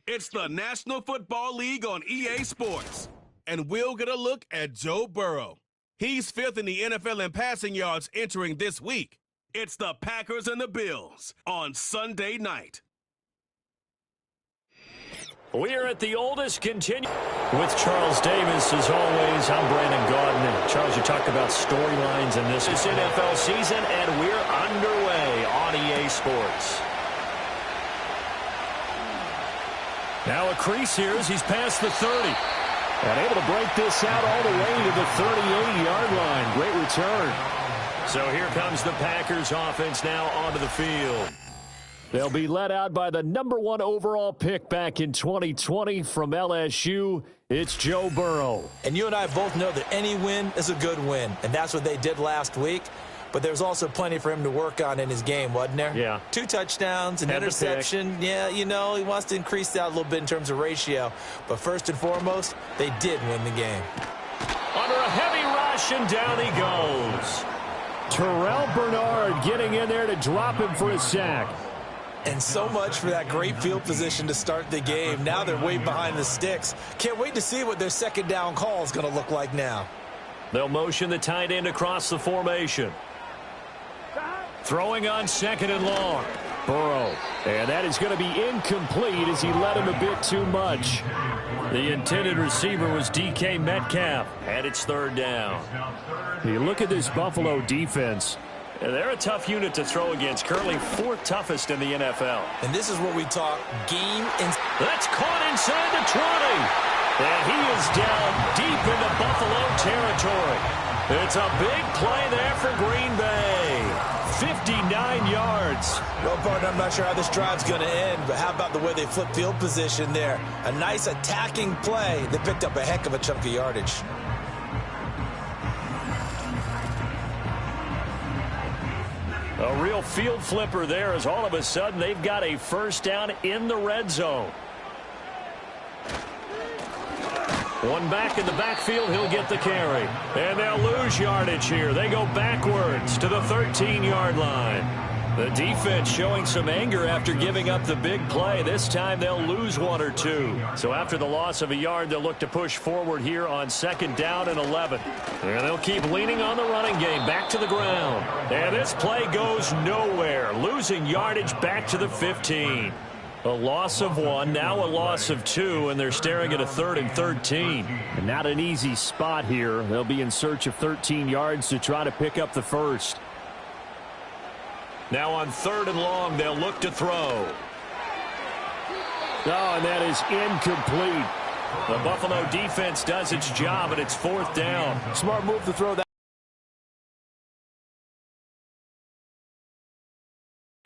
It's the National Football League on EA Sports. And we'll get a look at Joe Burrow. He's fifth in the NFL in passing yards entering this week. It's the Packers and the Bills on Sunday night. We're at the oldest continue with Charles Davis. As always, I'm Brandon Gaudin. And Charles, you talked about storylines in this NFL season, and we're underway on EA Sports. Now a crease here as he's past the 30. And able to break this out all the way to the 38-yard line. Great return. So here comes the Packers offense now onto the field. They'll be led out by the #1 overall pick back in 2020 from LSU. It's Joe Burrow. And you and I both know that any win is a good win, and that's what they did last week. But there's also plenty for him to work on in his game, wasn't there? Yeah. 2 touchdowns, an interception. Yeah, you know, he wants to increase that a little bit in terms of ratio. But first and foremost, they did win the game. Under a heavy rush, and down he goes. Terrell Bernard getting in there to drop him for a sack. And so much for that great field position to start the game. Now they're way behind the sticks. Can't wait to see what their second down call is going to look like now. They'll motion the tight end across the formation. Throwing on 2nd and long. Burrow. And that is going to be incomplete as he led him a bit too much. The intended receiver was DK Metcalf. And it's 3rd down. You look at this Buffalo defense. They're a tough unit to throw against. Currently 4th toughest in the NFL. And this is what we talk game. That's caught inside the 20. And he is down deep into Buffalo territory. It's a big play there for Green Bay. 59 yards. Well, partner, I'm not sure how this drive's going to end, but how about the way they flip field position there? A nice attacking play that picked up a heck of a chunk of yardage. A real field flipper there as all of a sudden they've got a first down in the red zone. One back in the backfield, he'll get the carry. And they'll lose yardage here. They go backwards to the 13-yard line. The defense showing some anger after giving up the big play. This time they'll lose 1 or 2. So after the loss of a yard, they'll look to push forward here on 2nd down and 11. And they'll keep leaning on the running game back to the ground. And this play goes nowhere. Losing yardage back to the 15. A loss of 1, now a loss of 2, and they're staring at a 3rd and 13. And not an easy spot here. They'll be in search of 13 yards to try to pick up the first. Now on 3rd and long, they'll look to throw. Oh, and that is incomplete. The Buffalo defense does its job, and it's 4th down. Smart move to throw that.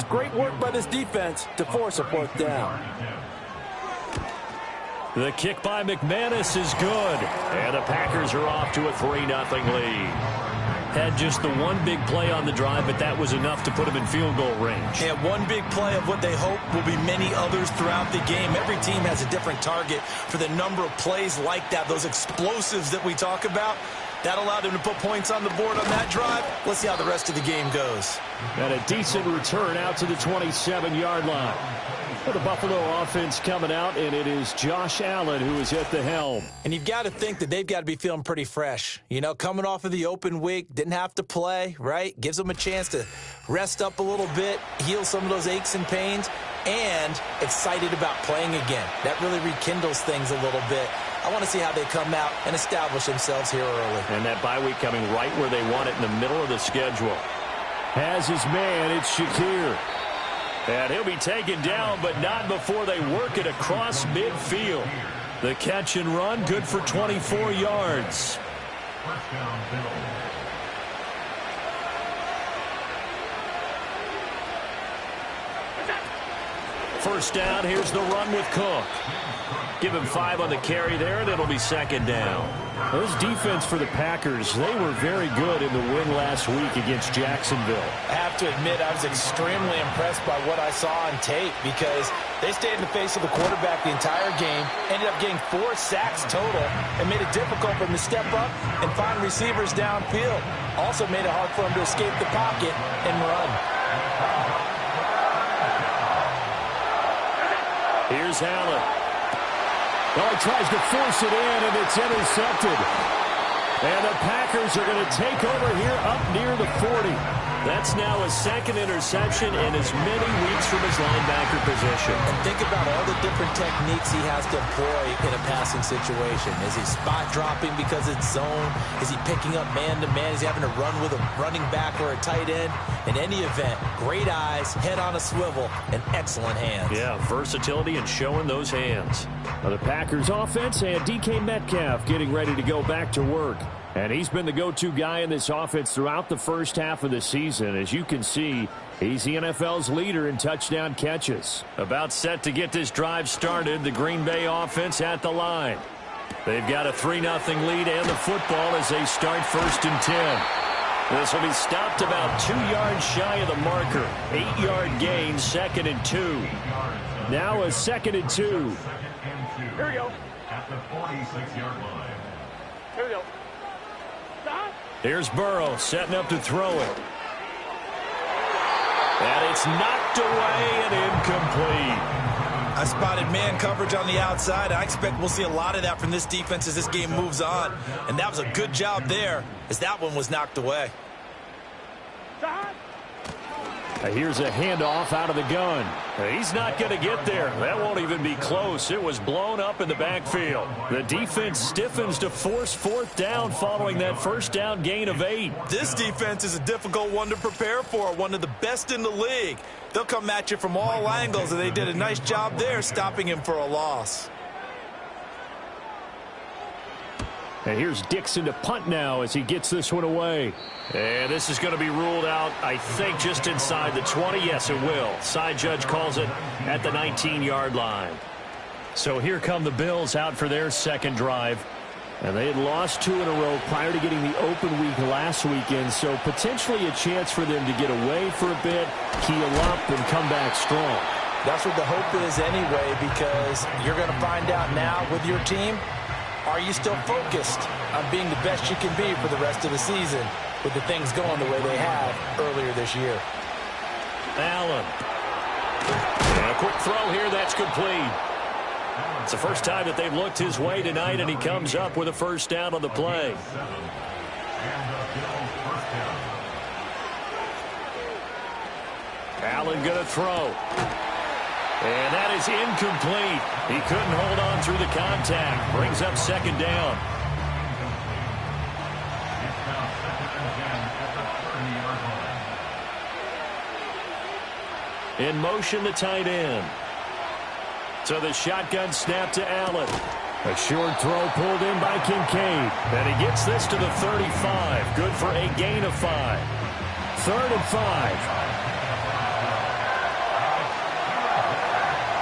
Great work by this defense to force a 4th down. The kick by McManus is good. And the Packers are off to a 3-0 lead. Had just the one big play on the drive, but that was enough to put him in field goal range. And one big play of what they hope will be many others throughout the game. Every team has a different target for the number of plays like that, those explosives that we talk about. That allowed them to put points on the board on that drive. Let's see how the rest of the game goes. And a decent return out to the 27-yard line. For the Buffalo offense coming out, and it is Josh Allen who is at the helm. And you've got to think that they've got to be feeling pretty fresh. You know, coming off of the open week, didn't have to play, right? Gives them a chance to rest up a little bit, heal some of those aches and pains, and excited about playing again. That really rekindles things a little bit. I want to see how they come out and establish themselves here early. And that bye week coming right where they want it in the middle of the schedule. Has his man, it's Shakir. And he'll be taken down, but not before they work it across midfield. The catch and run, good for 24 yards. First down, here's the run with Cook. Give him 5 on the carry there, and it'll be 2nd down. Those defense for the Packers, they were very good in the win last week against Jacksonville. I have to admit, I was extremely impressed by what I saw on tape because they stayed in the face of the quarterback the entire game, ended up getting 4 sacks total, and made it difficult for him to step up and find receivers downfield. Also made it hard for him to escape the pocket and run. Here's Allen. Oh, he tries to force it in, and it's intercepted. And the Packers are going to take over here up near the 40. That's now his second interception in as many weeks from his linebacker position. And think about all the different techniques he has to employ in a passing situation. Is he spot dropping because it's zone? Is he picking up man-to-man? Is he having to run with a running back or a tight end? In any event, great eyes, head on a swivel, and excellent hands. Yeah, versatility and showing those hands. Now the Packers offense and DK Metcalf getting ready to go back to work. And he's been the go-to guy in this offense throughout the first half of the season. As you can see, he's the NFL's leader in touchdown catches. About set to get this drive started, the Green Bay offense at the line. They've got a 3-0 lead and the football as they start 1st and 10. This will be stopped about 2 yards shy of the marker. 8-yard gain, 2nd and 2. Now a 2nd and 2. Here we go. At the 46-yard line. Here we go. Here's Burrow setting up to throw it. And it's knocked away and incomplete. I spotted man coverage on the outside. I expect we'll see a lot of that from this defense as this game moves on. And that was a good job there as that one was knocked away. Here's a handoff out of the gun. He's not going to get there. That won't even be close. It was blown up in the backfield. The defense stiffens to force 4th down following that 1st down gain of 8. This defense is a difficult one to prepare for, one of the best in the league. They'll come at you from all angles, and they did a nice job there stopping him for a loss. And here's Dixon to punt now as he gets this one away. And this is going to be ruled out, I think, just inside the 20. Yes, it will. Side judge calls it at the 19-yard line. So here come the Bills out for their second drive. And they had lost 2 in a row prior to getting the open week last weekend. So potentially a chance for them to get away for a bit, keel up, and come back strong. That's what the hope is anyway, because you're going to find out now with your team, are you still focused on being the best you can be for the rest of the season with the things going the way they have earlier this year? Allen. And a quick throw here, that's complete. It's the first time that they've looked his way tonight, and he comes up with a 1st down on the play. Allen going to throw. And that is incomplete. He couldn't hold on through the contact. Brings up 2nd down. In motion, the tight end. So the shotgun snap to Allen. A short throw pulled in by Kincaid. And he gets this to the 35. Good for a gain of 5. 3rd and 5.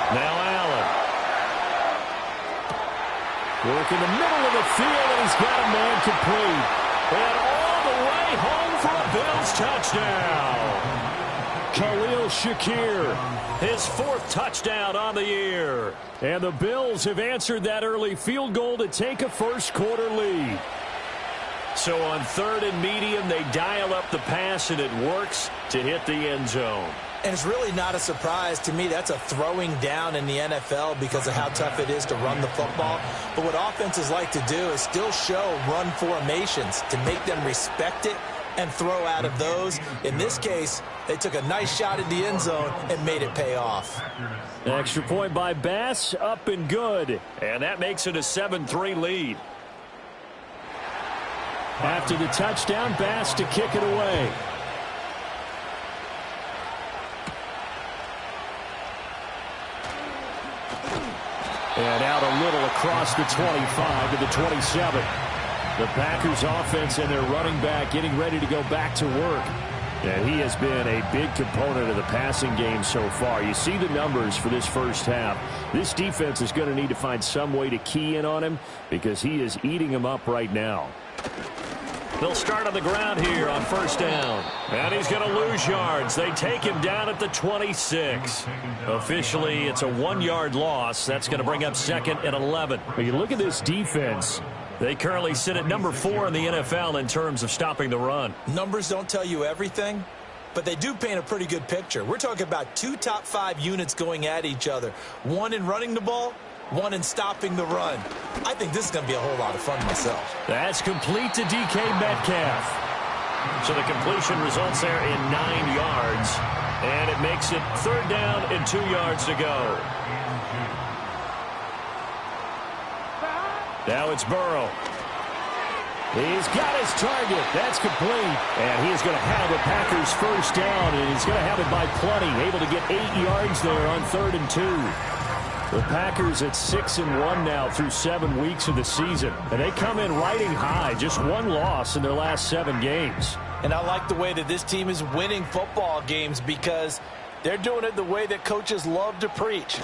Now Allen. Work in the middle of the field, and he's got a man complete. And all the way home for a Bills touchdown. Khalil Shakir, his 4th touchdown on the year. And the Bills have answered that early field goal to take a 1st quarter lead. So on 3rd and medium, they dial up the pass, and it works to hit the end zone. And it's really not a surprise to me. That's a throwing down in the NFL because of how tough it is to run the football. But what offenses like to do is still show run formations to make them respect it and throw out of those. In this case, they took a nice shot at the end zone and made it pay off. Extra point by Bass, up and good. And that makes it a 7-3 lead. After the touchdown, Bass to kick it away. And out a little across the 25 to the 27. The Packers offense and their running back getting ready to go back to work. And he has been a big component of the passing game so far. You see the numbers for this first half. This defense is going to need to find some way to key in on him because he is eating them up right now. They'll start on the ground here on 1st down. And he's going to lose yards. They take him down at the 26. Officially, it's a 1-yard loss. That's going to bring up 2nd and 11. When you look at this defense, they currently sit at number 4 in the NFL in terms of stopping the run. Numbers don't tell you everything, but they do paint a pretty good picture. We're talking about 2 top 5 units going at each other. One in running the ball, one in stopping the run. I think this is going to be a whole lot of fun myself. That's complete to DK Metcalf. So the completion results there in 9 yards. And it makes it 3rd down and 2 yards to go. Now it's Burrow. He's got his target. That's complete. And he is going to have a Packers first down, and he's going to have it by plenty. Able to get 8 yards there on 3rd and 2. The Packers at 6-1 now through 7 weeks of the season. And they come in riding high. Just 1 loss in their last 7 games. And I like the way that this team is winning football games because they're doing it the way that coaches love to preach.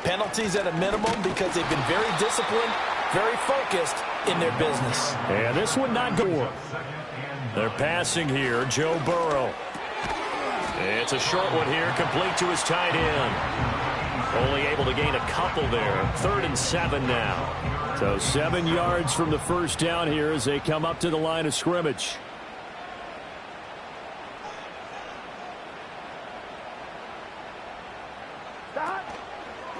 Penalties at a minimum because they've been very disciplined, very focused in their business. And this one not good. They're passing here, Joe Burrow. It's a short one here, complete to his tight end. Only able to gain a couple there. 3rd and 7 now. So 7 yards from the first down here as they come up to the line of scrimmage.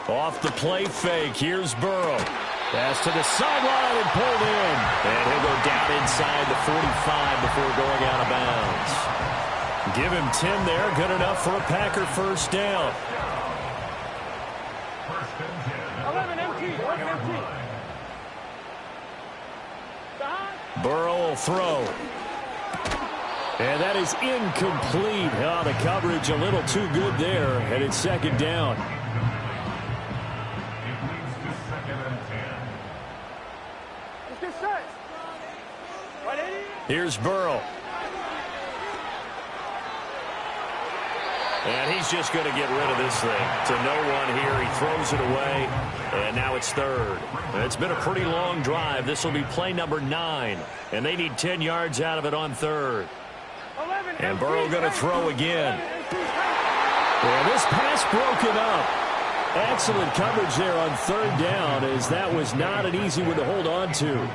Off the play fake, here's Burrow. Pass to the sideline and pulled in. And he'll go down inside the 45 before going out of bounds. Give him 10 there, good enough for a Packer first down. 11 empty. Burrow will throw. And that is incomplete. Oh, the coverage a little too good there, and it's 2nd down. Here's Burrow. And he's just going to get rid of this thing. To no one here. He throws it away. And now it's 3rd. It's been a pretty long drive. This will be play number 9. And they need 10 yards out of it on 3rd. And Burrow going to throw again. And this pass broken up. Excellent coverage there on 3rd down, as that was not an easy one to hold on to.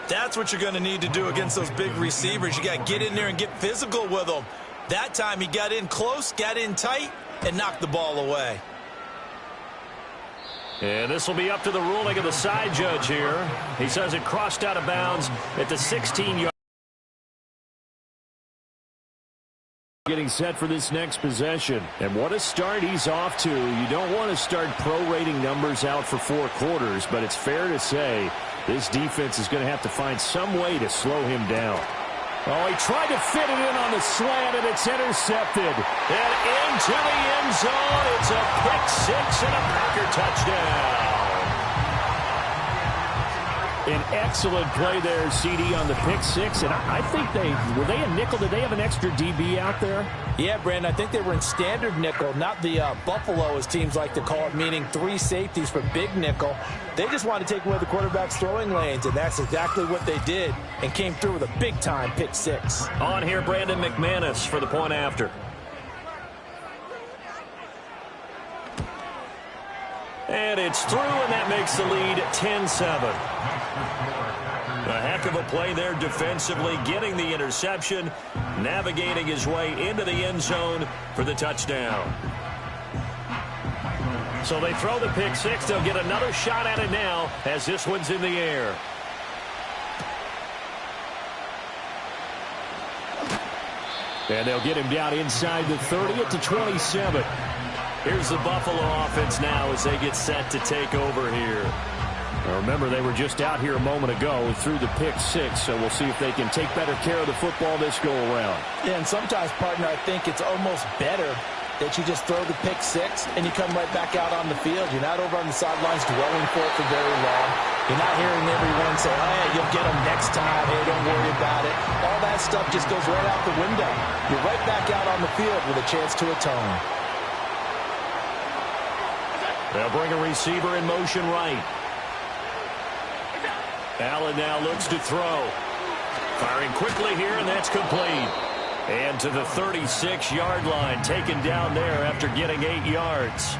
That's what you're going to need to do against those big receivers. You got to get in there and get physical with them. That time he got in close, got in tight, and knocked the ball away. And this will be up to the ruling of the side judge here. He says it crossed out of bounds at the 16-yard. Getting set for this next possession. And what a start he's off to. You don't want to start prorating numbers out for 4 quarters, but it's fair to say this defense is going to have to find some way to slow him down. Oh, he tried to fit it in on the slant, and it's intercepted. And into the end zone. It's a pick 6 and a Packer touchdown. An excellent play there, CD, on the pick 6. And I think were they a nickel? Did they have an extra DB out there? Yeah, Brandon, I think they were in standard nickel, not the Buffalo, as teams like to call it, meaning 3 safeties for big nickel. They just wanted to take away the quarterback's throwing lanes, and that's exactly what they did, and came through with a big-time pick 6. On here, Brandon McManus for the point after. And it's through, and that makes the lead 10-7. A heck of a play there defensively, getting the interception, navigating his way into the end zone for the touchdown. So they throw the pick 6. They'll get another shot at it now as this one's in the air. And they'll get him down inside the 30 at the 27. Here's the Buffalo offense now as they get set to take over here. Now remember, they were just out here a moment ago through the pick 6, so we'll see if they can take better care of the football this go-around. Yeah, and sometimes, partner, I think it's almost better that you just throw the pick 6 and you come right back out on the field. You're not over on the sidelines dwelling for it for very long. You're not hearing everyone say, oh, yeah, you'll get them next time. Hey, don't worry about it. All that stuff just goes right out the window. You're right back out on the field with a chance to atone. They'll bring a receiver in motion right. Allen now looks to throw. Firing quickly here, and that's complete. And to the 36-yard line, taken down there after getting 8 yards.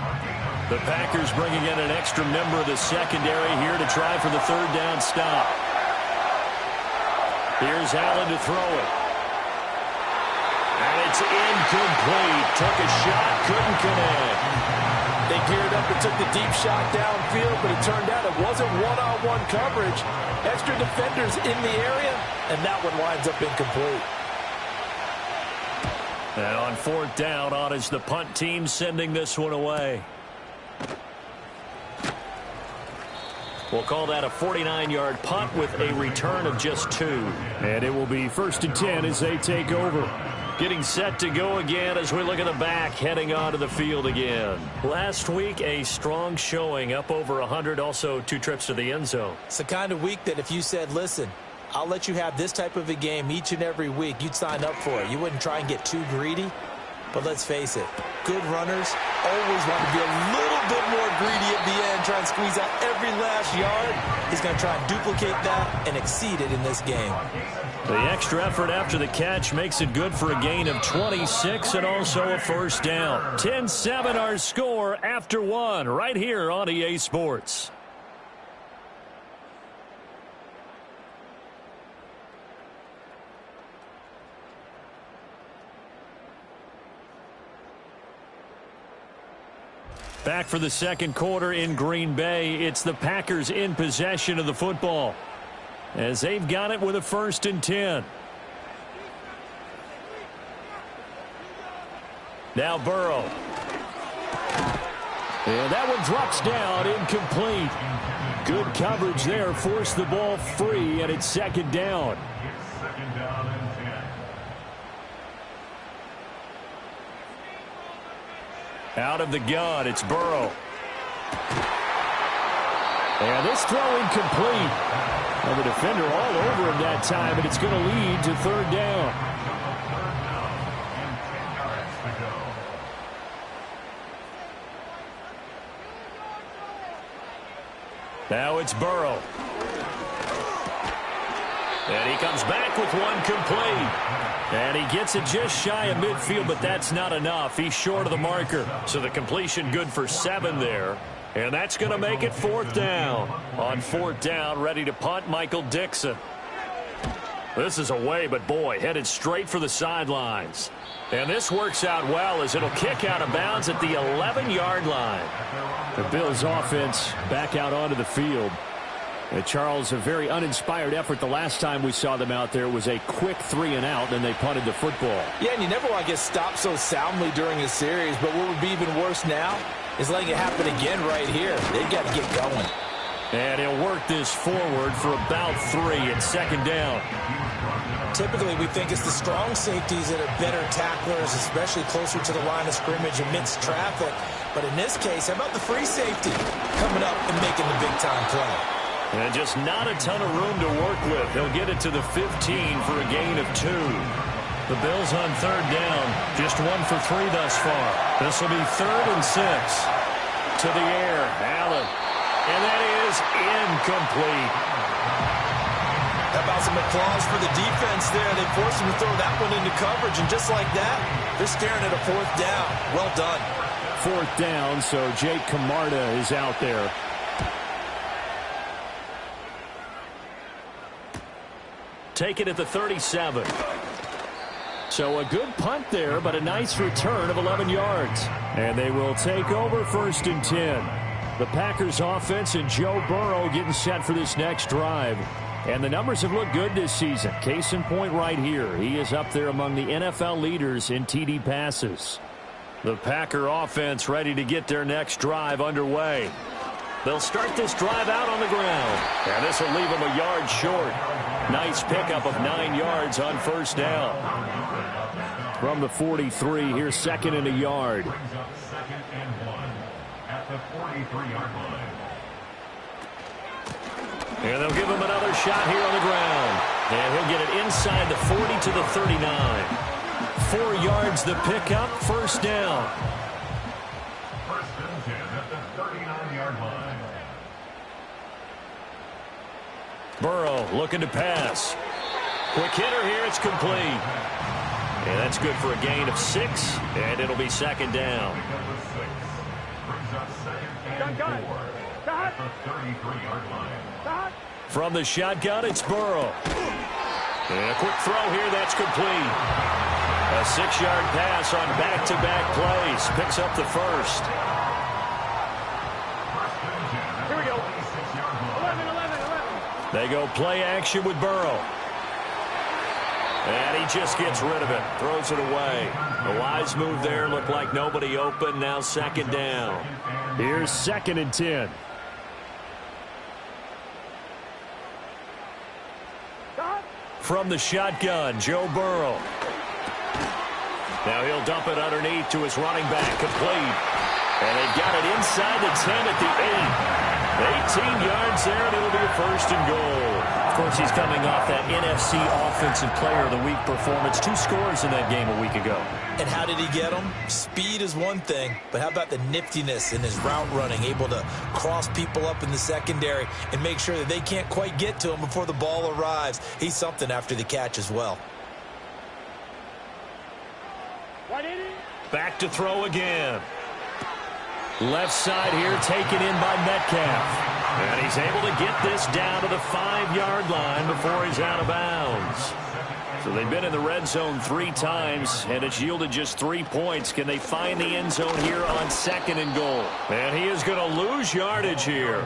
The Packers bringing in an extra member of the secondary here to try for the 3rd down stop. Here's Allen to throw it. And it's incomplete. Took a shot, couldn't connect. They geared up and took the deep shot downfield, but it turned out it wasn't one-on-one coverage. Extra defenders in the area, and that one winds up incomplete. And on 4th down, on is the punt team sending this one away. We'll call that a 49-yard punt with a return of just 2. And it will be 1st and 10 as they take over. Getting set to go again as we look at the back, heading onto the field again. Last week, a strong showing, up over 100, also 2 trips to the end zone. It's the kind of week that if you said, listen, I'll let you have this type of a game each and every week, you'd sign up for it. You wouldn't try and get too greedy. But let's face it, good runners always want to be a little bit more greedy at the end, try and squeeze out every last yard. He's going to try and duplicate that and exceed it in this game. The extra effort after the catch makes it good for a gain of 26 and also a 1st down. 10-7 our score after 1 right here on EA Sports. Back for the 2nd quarter in Green Bay. It's the Packers in possession of the football, as they've got it with a 1st and 10. Now Burrow. And that one drops down, incomplete. Good coverage there, forced the ball free, and it's 2nd down. Out of the gun, it's Burrow. And this throw incomplete. Well, the defender all over him that time, and it's going to lead to 3rd down. Now it's Burrow. And he comes back with one complete. And he gets it just shy of midfield, but that's not enough. He's short of the marker. So the completion good for 7 there. And that's going to make it 4th down. On 4th down, ready to punt, Michael Dixon. This is away, but boy, headed straight for the sidelines. And this works out well as it'll kick out of bounds at the 11-yard line. The Bills offense back out onto the field. Charles, a very uninspired effort the last time we saw them out there. It was a quick 3 and out, and they punted the football. Yeah, and you never want to get stopped so soundly during a series, but what would be even worse now is letting it happen again right here. They've got to get going. And he'll work this forward for about 3 at 2nd down. Typically, we think it's the strong safeties that are better tacklers, especially closer to the line of scrimmage amidst traffic. But in this case, how about the free safety coming up and making the big-time play? And just not a ton of room to work with. He'll get it to the 15 for a gain of 2. The Bills on 3rd down, just 1 for 3 thus far. This will be 3rd and 6. To the air, Allen. And that is incomplete. How about some applause for the defense there? They forced him to throw that one into coverage, and just like that, they're staring at a 4th down. Well done. 4th down, so Jake Camarda is out there. Take it at the 37. So a good punt there, but a nice return of 11 yards. And they will take over 1st and 10. The Packers offense and Joe Burrow getting set for this next drive. And the numbers have looked good this season. Case in point right here. He is up there among the NFL leaders in TD passes. The Packer offense ready to get their next drive underway. They'll start this drive out on the ground. And this will leave them a yard short. Nice pickup of 9 yards on 1st down. From the 43, here's 2nd and a yard. Brings up 2nd and 1 at the 43-yard line. And they'll give him another shot here on the ground. And he'll get it inside the 40 to the 39. 4 yards the pickup, 1st down. 1st and 10 at the 39-yard line. Burrow looking to pass. Quick hitter here, it's complete. And that's good for a gain of 6, and it'll be 2nd down. Brings up 2nd and 4 at the 33-yard line. From the shotgun, it's Burrow. And a quick throw here, that's complete. A 6-yard pass on back-to-back plays. Picks up the 1st. They go play action with Burrow. And he just gets rid of it. Throws it away. A wise move there. Looked like nobody open. Now second down. Here's 2nd and 10. From the shotgun, Joe Burrow. Now he'll dump it underneath to his running back. Complete. And they've got it inside the 10 at the 8. 18 yards there, and it'll be a 1st and goal. Of course, he's coming off that NFC Offensive Player of the Week performance. 2 scores in that game a week ago. And how did he get them? Speed is one thing, but how about the niftiness in his route running, able to cross people up in the secondary and make sure that they can't quite get to him before the ball arrives. He's something after the catch as well. Back to throw again. Left side here taken in by Metcalf. And he's able to get this down to the 5-yard line before he's out of bounds. So they've been in the red zone 3 times, and it's yielded just 3 points. Can they find the end zone here on 2nd and goal? And he is going to lose yardage here.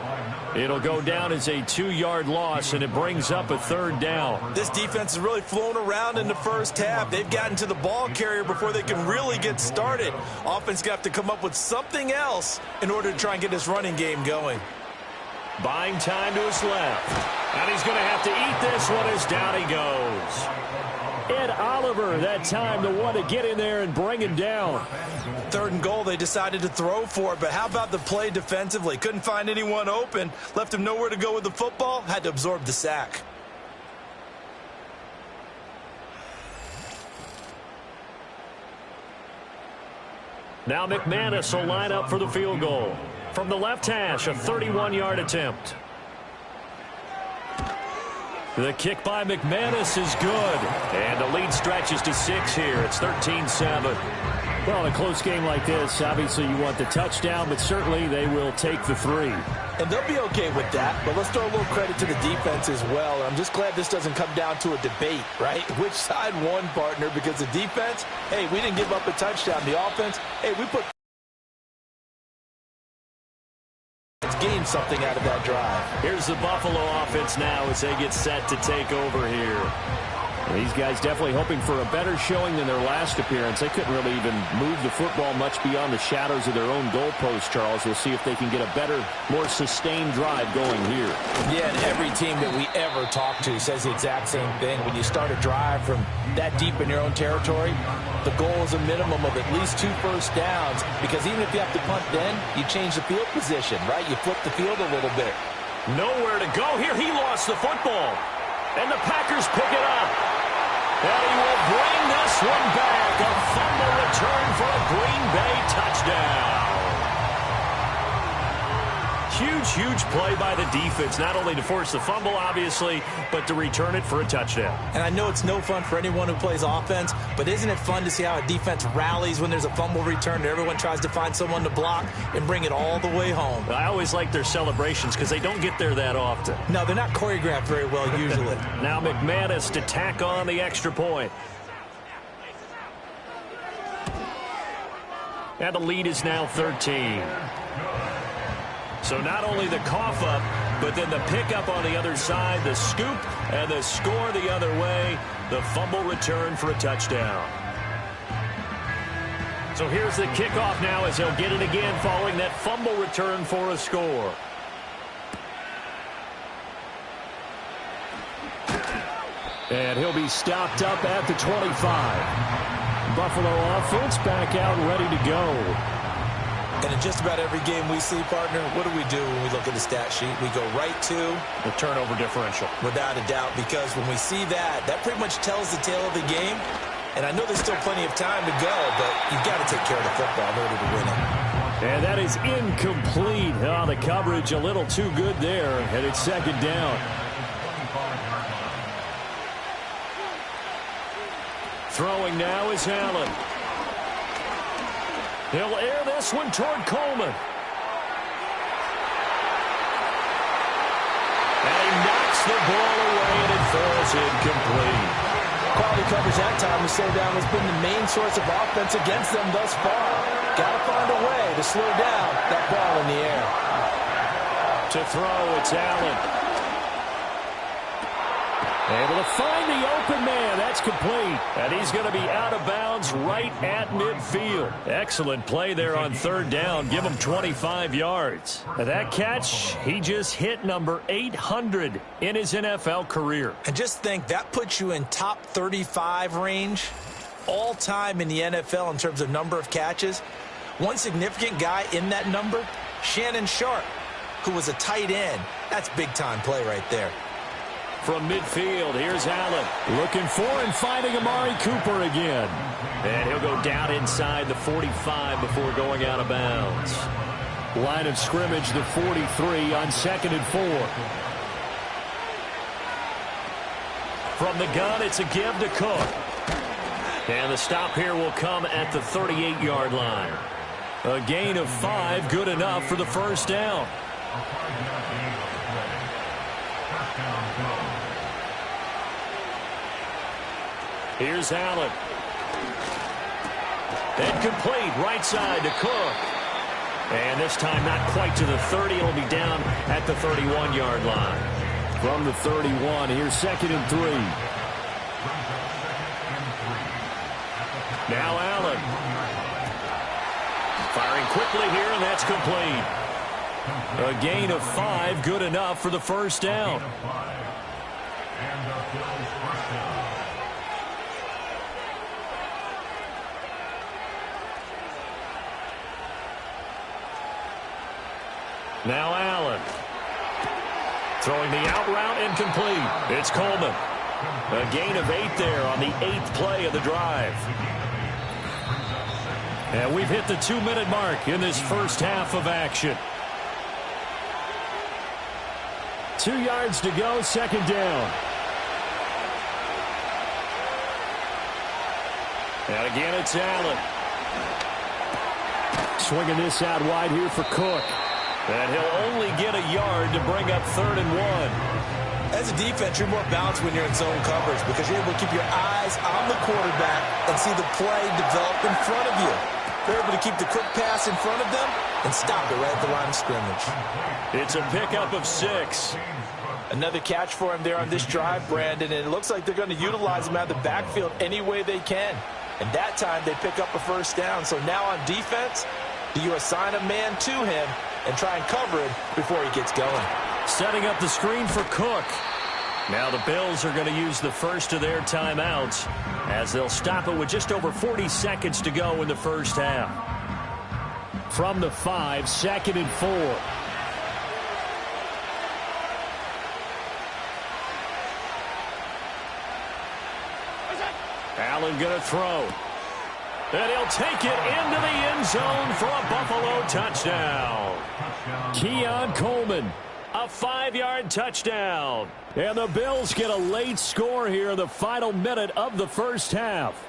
It'll go down as a 2-yard loss, and it brings up a 3rd down. This defense has really flown around in the first half. They've gotten to the ball carrier before they can really get started. Offense got to come up with something else in order to try and get this running game going. Buying time to his left. And he's going to have to eat this one as down he goes. Ed Oliver, that time, the one to get in there and bring him down. 3rd and goal, they decided to throw for it, but how about the play defensively? Couldn't find anyone open, left him nowhere to go with the football, had to absorb the sack. Now McManus will line up for the field goal. From the left hash, a 31-yard attempt. The kick by McManus is good. And the lead stretches to 6 here. It's 13-7. Well, in a close game like this, obviously you want the touchdown, but certainly they will take the 3. And they'll be okay with that, but let's throw a little credit to the defense as well. And I'm just glad this doesn't come down to a debate, right? Which side won, partner? Because the defense, hey, we didn't give up a touchdown. The offense, hey, we put gained something out of that drive. Here's the Buffalo offense now as they get set to take over here. These guys definitely hoping for a better showing than their last appearance. They couldn't really even move the football much beyond the shadows of their own goalpost, Charles. We'll see if they can get a better, more sustained drive going here. Yeah, and every team that we ever talk to says the exact same thing. When you start a drive from that deep in your own territory, the goal is a minimum of at least 2 first downs, because even if you have to punt then, you change the field position, right? You flip the field a little bit. Nowhere to go here. He lost the football. And the Packers pick it up. And he will bring this one back. A fumble return for a Green Bay touchdown. Huge play by the defense, not only to force the fumble, obviously, but to return it for a touchdown. And I know it's no fun for anyone who plays offense, but isn't it fun to see how a defense rallies when there's a fumble return and everyone tries to find someone to block and bring it all the way home? I always like their celebrations because they don't get there that often. No, they're not choreographed very well usually. Now McManus to tack on the extra point. And the lead is now 13. So not only the cough up, but then the pickup on the other side, the scoop, and the score the other way, the fumble return for a touchdown. So here's the kickoff now as he'll get it again following that fumble return for a score. And he'll be stopped up at the 25. Buffalo offense back out ready to go. And in just about every game we see, partner, what do we do when we look at the stat sheet? We go right to the turnover differential. Without a doubt, because when we see that, that pretty much tells the tale of the game. And I know there's still plenty of time to go, but you've got to take care of the football in order to win it. And that is incomplete. Oh, the coverage a little too good there, and it's 2nd down. Throwing now is Allen. He'll air this one toward Coleman. And he knocks the ball away, and it falls incomplete. Quality coverage that time. The slowdown has been the main source of offense against them thus far. Got to find a way to slow down that ball in the air. To throw, it's Allen. Able to find the open man. That's complete. And he's going to be out of bounds right at midfield. Excellent play there on third down. Give him 25 yards. That catch, he just hit number 800 in his NFL career. And just think, that puts you in top 35 range all time in the NFL in terms of number of catches. One significant guy in that number, Shannon Sharpe, who was a tight end. That's big-time play right there. From midfield, here's Allen. Looking for and finding Amari Cooper again. And he'll go down inside the 45 before going out of bounds. Line of scrimmage, the 43 on 2nd and 4. From the gun, it's a give to Cook. And the stop here will come at the 38-yard line. A gain of 5, good enough for the first down. Here's Allen. And complete, right side to Cook. And this time not quite to the 30. It'll be down at the 31-yard line. From the 31, here's 2nd and 3. Now Allen. Firing quickly here, and that's complete. A gain of 5, good enough for the first down. Now Allen. Throwing the out route, incomplete. It's Coleman. A gain of 8 there on the 8th play of the drive. And we've hit the 2-minute mark in this first half of action. 2 yards to go, 2nd down. And again, it's Allen. Swinging this out wide here for Cook. And he'll only get a yard to bring up 3rd and 1. As a defense, you're more balanced when you're in zone coverage because you're able to keep your eyes on the quarterback and see the play develop in front of you. They're able to keep the quick pass in front of them and stop it right at the line of scrimmage. It's a pickup of 6. Another catch for him there on this drive, Brandon, and it looks like they're going to utilize him out of the backfield any way they can. And that time they pick up a first down. So now on defense, do you assign a man to him and try and cover it before he gets going? Setting up the screen for Cook. Now the Bills are going to use the first of their timeouts as they'll stop it with just over 40 seconds to go in the first half. From the 5, 2nd and 4. Allen going to throw. And he'll take it into the end zone for a Buffalo touchdown. Keon Coleman, a 5-yard touchdown. And the Bills get a late score here in the final minute of the first half.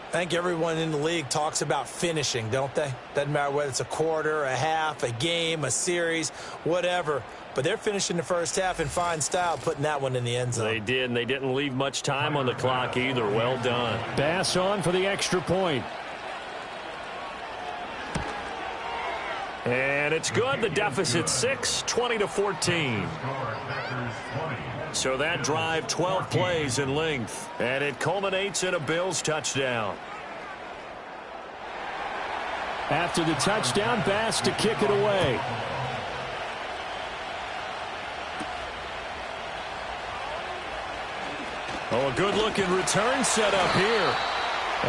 I think everyone in the league talks about finishing, don't they? Doesn't matter whether it's a quarter, a half, a game, a series, whatever. But they're finishing the first half in fine style, putting that one in the end zone. They did, and they didn't leave much time on the clock either. Well done. Bass on for the extra point. And it's good. The deficit 6, 20-14. So that drive, 12 plays in length. And it culminates in a Bills touchdown. After the touchdown, Bass to kick it away. Oh, a good-looking return set up here.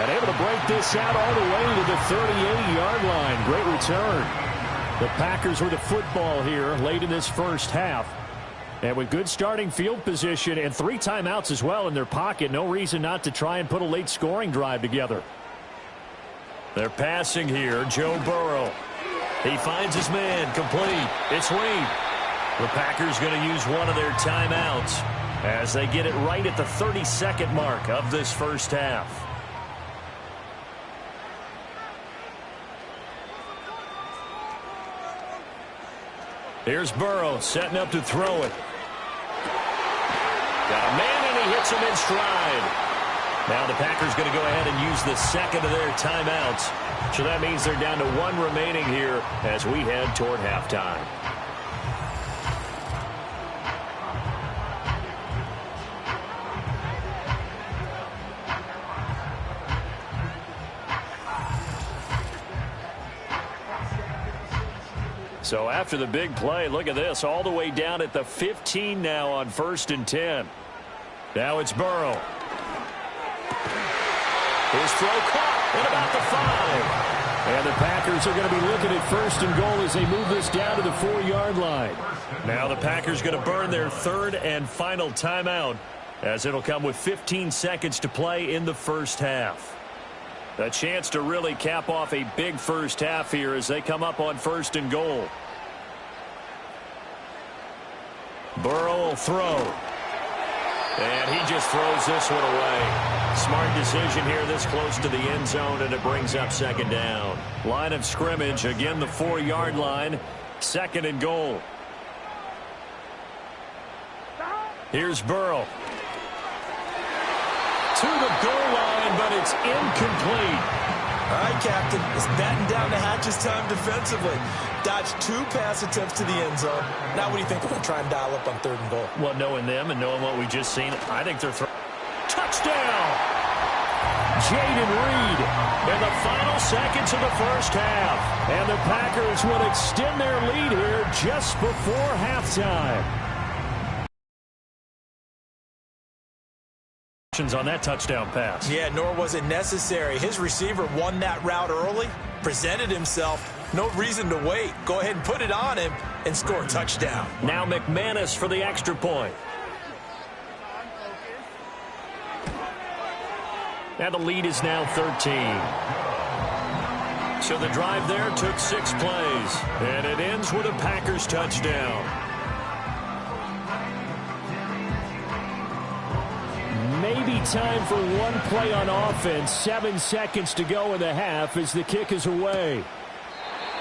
And able to break this out all the way to the 38-yard line. Great return. The Packers with the football here late in this first half. And with good starting field position and 3 timeouts as well in their pocket, no reason not to try and put a late scoring drive together. They're passing here. Joe Burrow. He finds his man. Complete. It's Reed. The Packers going to use one of their timeouts as they get it right at the 32nd mark of this first half. Here's Burrow setting up to throw it. Got a man, and he hits him in stride. Now the Packers going to go ahead and use the second of their timeouts. So that means they're down to 1 remaining here as we head toward halftime. So after the big play, look at this, all the way down at the 15 now on 1st and 10. Now it's Burrow. His throw caught at about the 5. And the Packers are going to be looking at 1st and goal as they move this down to the 4-yard line. Now the Packers going to burn their 3rd and final timeout, as it'll come with 15 seconds to play in the first half. A chance to really cap off a big first half here as they come up on 1st and goal. Burrow will throw. And he just throws this one away. Smart decision here this close to the end zone, and it brings up 2nd down. Line of scrimmage, again the 4-yard line. 2nd and goal. Here's Burrow. To the goal line, but it's incomplete. All right, Captain. It's batting down the hatches time defensively. Dodged 2 pass attempts to the end zone. Now what do you think they're going to try and dial up on 3rd and goal? Well, knowing them and knowing what we just seen, I think they're throwing. Touchdown! Jaden Reed in the final seconds of the first half. And the Packers would extend their lead here just before halftime. On that touchdown pass. Yeah, nor was it necessary. His receiver won that route early, presented himself. No reason to wait. Go ahead and put it on him and score a touchdown. Now McManus for the extra point. And the lead is now 13. So the drive there took 6 plays. And it ends with a Packers touchdown. Maybe time for one play on offense. 7 seconds to go in the half as the kick is away.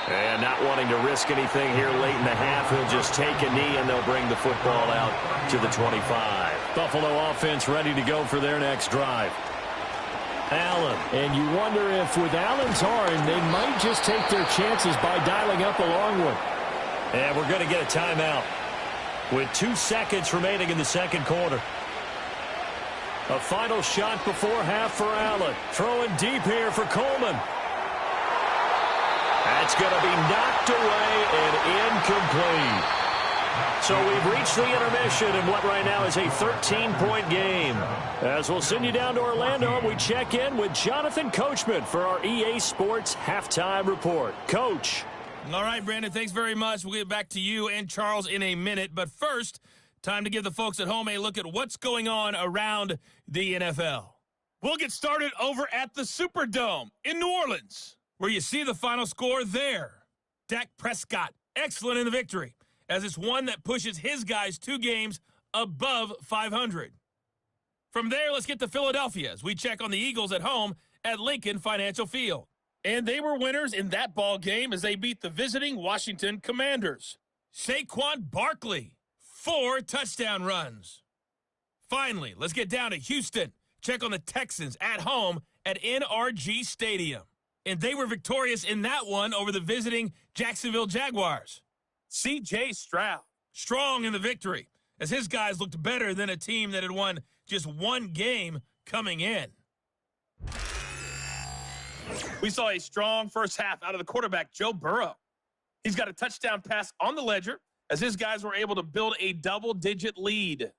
And not wanting to risk anything here late in the half, he'll just take a knee and they'll bring the football out to the 25. Buffalo offense ready to go for their next drive. Allen. And you wonder if with Allen's arm, they might just take their chances by dialing up a long one. And we're going to get a timeout with 2 seconds remaining in the second quarter. A final shot before half for Allen. Throwing deep here for Coleman. That's going to be knocked away and incomplete. So we've reached the intermission in what right now is a 13-point game. As we'll send you down to Orlando, we check in with Jonathan Coachman for our EA Sports Halftime Report. Coach. All right, Brandon, thanks very much. We'll get back to you and Charles in a minute. But first, time to give the folks at home a look at what's going on around the NFL. We'll get started over at the Superdome in New Orleans, where you see the final score there. Dak Prescott, excellent in the victory, as it's one that pushes his guys 2 games above 500. From there, let's get to Philadelphia as we check on the Eagles at home at Lincoln Financial Field. And they were winners in that ball game as they beat the visiting Washington Commanders. Saquon Barkley, 4 touchdown runs. Finally, let's get down to Houston. Check on the Texans at home at NRG Stadium. And they were victorious in that one over the visiting Jacksonville Jaguars. C.J. Stroud, strong in the victory, as his guys looked better than a team that had won just 1 game coming in. We saw a strong first half out of the quarterback, Joe Burrow. He's got a touchdown pass on the ledger, as his guys were able to build a double-digit lead.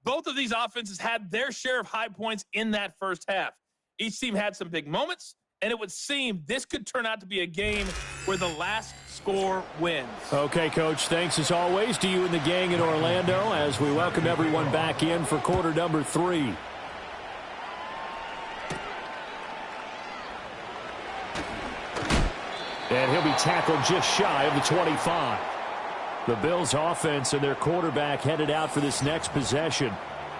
Both of these offenses had their share of high points in that first half. Each team had some big moments, and it would seem this could turn out to be a game where the last score wins. Okay, Coach, thanks as always to you and the gang in Orlando as we welcome everyone back in for quarter number 3. And he'll be tackled just shy of the 25. The Bills offense and their quarterback headed out for this next possession.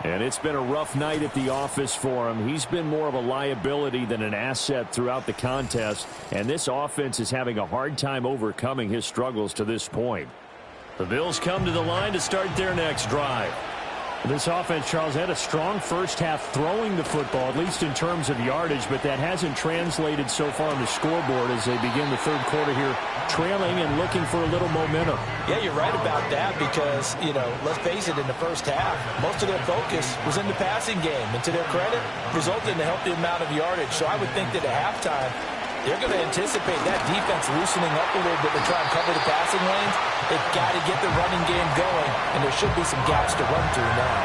And it's been a rough night at the office for him. He's been more of a liability than an asset throughout the contest. And this offense is having a hard time overcoming his struggles to this point. The Bills come to the line to start their next drive. This offense, Charles, had a strong first half throwing the football, at least in terms of yardage, but that hasn't translated so far on the scoreboard as they begin the third quarter here, trailing and looking for a little momentum. Yeah, you're right about that because, let's face it, in the first half, most of their focus was in the passing game. And to their credit, resulted in a healthy amount of yardage. So I would think that at halftime, They're going to anticipate that defense loosening up a little bit to try and cover the passing lanes. They've got to get the running game going, and there should be some gaps to run through now.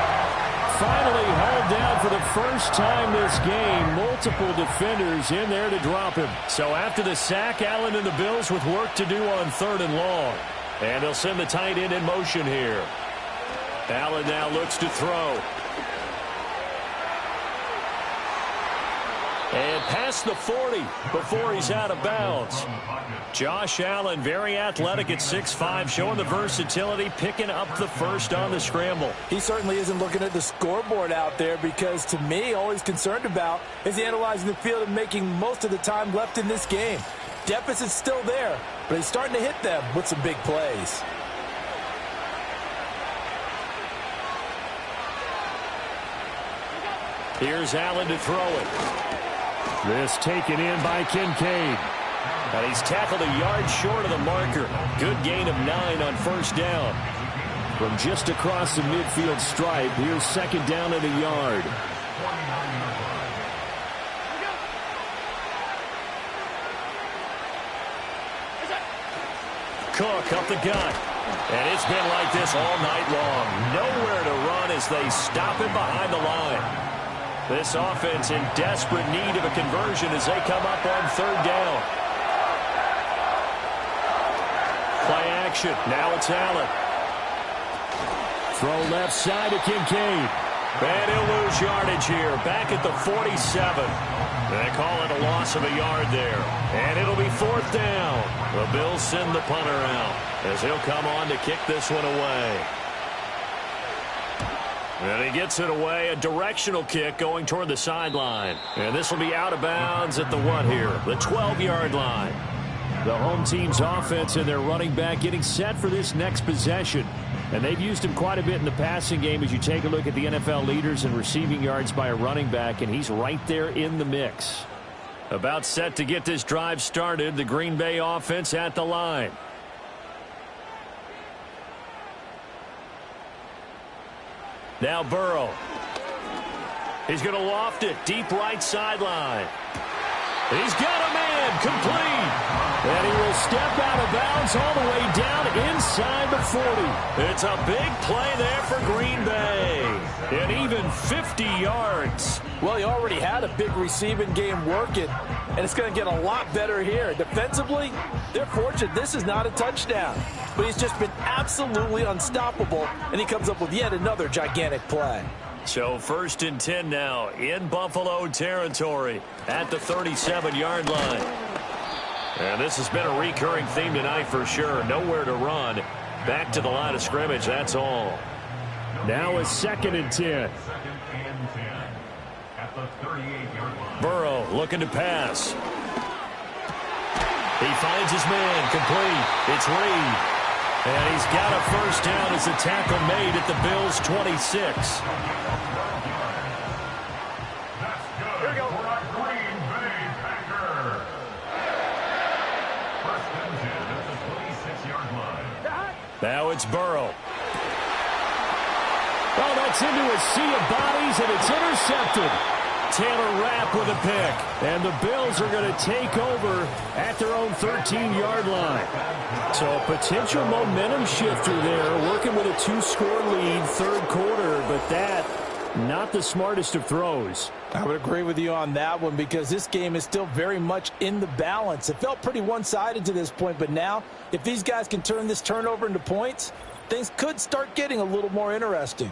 Finally hauled down for the first time this game. Multiple defenders in there to drop him. So after the sack, Allen and the Bills with work to do on 3rd and long. And they'll send the tight end in motion here. Allen now looks to throw. And past the 40 before he's out of bounds. Josh Allen, very athletic at 6'5", showing the versatility, picking up the first on the scramble. He certainly isn't looking at the scoreboard out there because, to me, all he's concerned about is analyzing the field and making most of the time left in this game. Deficit's still there, but he's starting to hit them with some big plays. Here's Allen to throw it. This taken in by Kincaid. And he's tackled a yard short of the marker. Good gain of 9 on 1st down. From just across the midfield stripe, here's 2nd down at a yard. Cook up the gut. And it's been like this all night long. Nowhere to run as they stop him behind the line. This offense in desperate need of a conversion as they come up on 3rd down. Play action. Now it's Allen. Throw left side to Kincaid. And he'll lose yardage here. Back at the 47. They call it a loss of a yard there. And it'll be 4th down. The Bills send the punter out as he'll come on to kick this one away. And he gets it away, a directional kick going toward the sideline. And this will be out of bounds at the what here? The 12-yard line. The home team's offense and their running back getting set for this next possession. And they've used him quite a bit in the passing game as you take a look at the NFL leaders in receiving yards by a running back, and he's right there in the mix. About set to get this drive started, the Green Bay offense at the line. Now Burrow. He's going to loft it. Deep right sideline. He's got a man. Complete. And he will step out of bounds all the way down inside the 40. It's a big play there for Green Bay. And even 50 yards. Well, he already had a big receiving game working, and it's going to get a lot better here. Defensively, they're fortunate this is not a touchdown. But he's just been absolutely unstoppable, and he comes up with yet another gigantic play. So 1st and 10 now in Buffalo territory at the 37-yard line. And this has been a recurring theme tonight for sure. Nowhere to run. Back to the line of scrimmage, that's all. Now a 2nd and 10. 2nd and 10 at the 38-yard line. Burrow looking to pass. He finds his man, complete. It's Reed. And he's got a 1st down as the tackle made at the Bills' 26. That's good. Here we go. For a Green Bay Packer. 1st and 10 at the 26-yard line. Now it's Burrow. Oh, that's into a sea of bodies, and it's intercepted. Taylor Rapp with a pick. And the Bills are going to take over at their own 13-yard line. So a potential momentum shifter there, working with a 2-score lead, 3rd quarter, but that, not the smartest of throws. I would agree with you on that one because this game is still very much in the balance. It felt pretty one-sided to this point, but now if these guys can turn this turnover into points, things could start getting a little more interesting.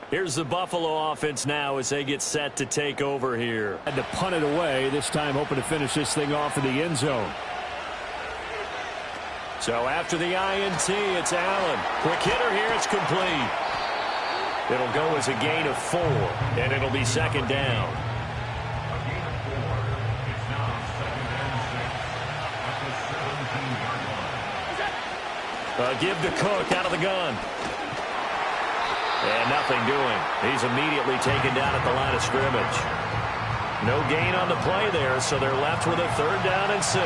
Here's the Buffalo offense now as they get set to take over here. Had to punt it away, this time hoping to finish this thing off in the end zone. So after the INT, it's Allen. Quick hitter here, it's complete. It'll go as a gain of 4, and it'll be 2nd down. A gain of 4. It's now 2nd and 6 at the 17-yard line. Give to Cook out of the gun. And nothing doing. He's immediately taken down at the line of scrimmage. No gain on the play there, so they're left with a 3rd down and 6.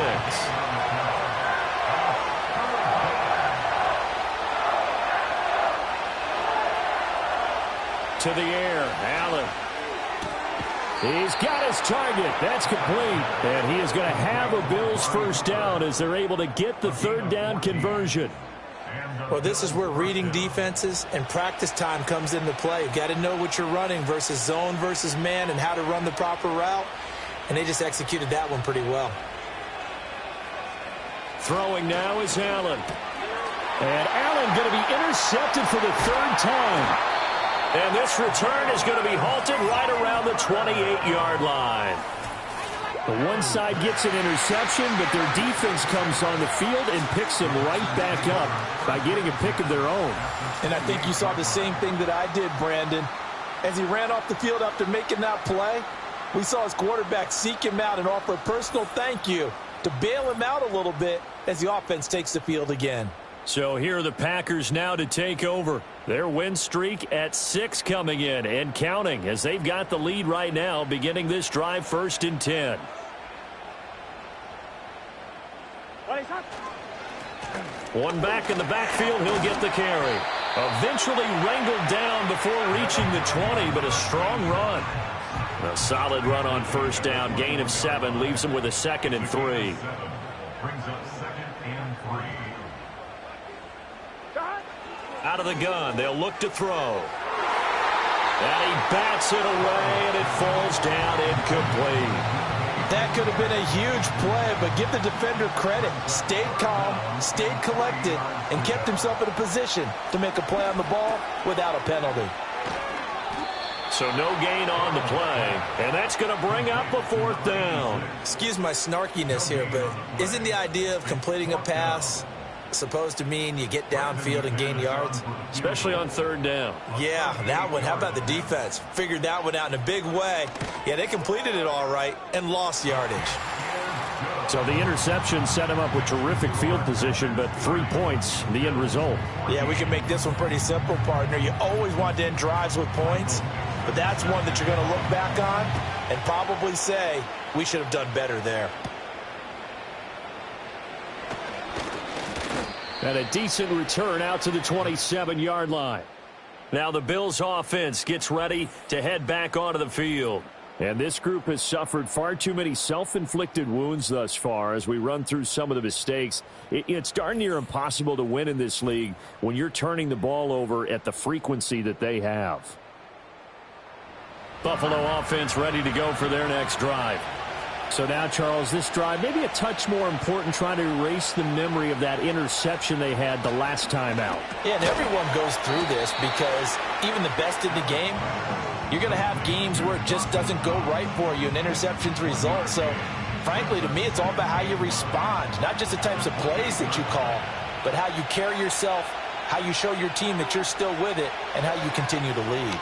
To the air, Allen. He's got his target. That's complete. And he is going to have a Bills first down as they're able to get the third down conversion. Well, this is where reading defenses and practice time comes into play. You've got to know what you're running versus zone versus man and how to run the proper route. And they just executed that one pretty well. Throwing now is Allen. And Allen going to be intercepted for the third time. And this return is going to be halted right around the 28-yard line. The one side gets an interception, but their defense comes on the field and picks him right back up by getting a pick of their own. And I think you saw the same thing that I did, Brandon. As he ran off the field after making that play, we saw his quarterback seek him out and offer a personal thank you to bail him out a little bit as the offense takes the field again. So here are the Packers now to take over. Their win streak at 6 coming in and counting as they've got the lead right now beginning this drive 1st and 10. One back in the backfield, he'll get the carry. Eventually wrangled down before reaching the 20, but a strong run. A solid run on first down, gain of 7, leaves him with a 2nd and 3. Brings up 2nd and 3. Out of the gun, they'll look to throw. And he bats it away, and it falls down incomplete. That could have been a huge play, but give the defender credit. Stayed calm, stayed collected, and kept himself in a position to make a play on the ball without a penalty. So no gain on the play, and that's going to bring up a 4th down. Excuse my snarkiness here, but isn't the idea of completing a pass supposed to mean you get downfield and gain yards? Especially on 3rd down. Yeah, that one. How about the defense? Figured that one out in a big way. Yeah, they completed it all right and lost yardage. So the interception set him up with terrific field position, but 3 points, the end result. Yeah, we can make this one pretty simple, partner. You always want to end drives with points, but that's one that you're going to look back on and probably say, we should have done better there. And a decent return out to the 27-yard line. Now the Bills offense gets ready to head back onto the field. And this group has suffered far too many self-inflicted wounds thus far as we run through some of the mistakes. It's darn near impossible to win in this league when you're turning the ball over at the frequency that they have. Buffalo offense ready to go for their next drive. So now, Charles, this drive maybe a touch more important, trying to erase the memory of that interception they had the last time out. Yeah, and everyone goes through this because even the best in the game, you're going to have games where it just doesn't go right for you and interceptions result. So, frankly, to me, it's all about how you respond, not just the types of plays that you call, but how you carry yourself, how you show your team that you're still with it, and how you continue to lead.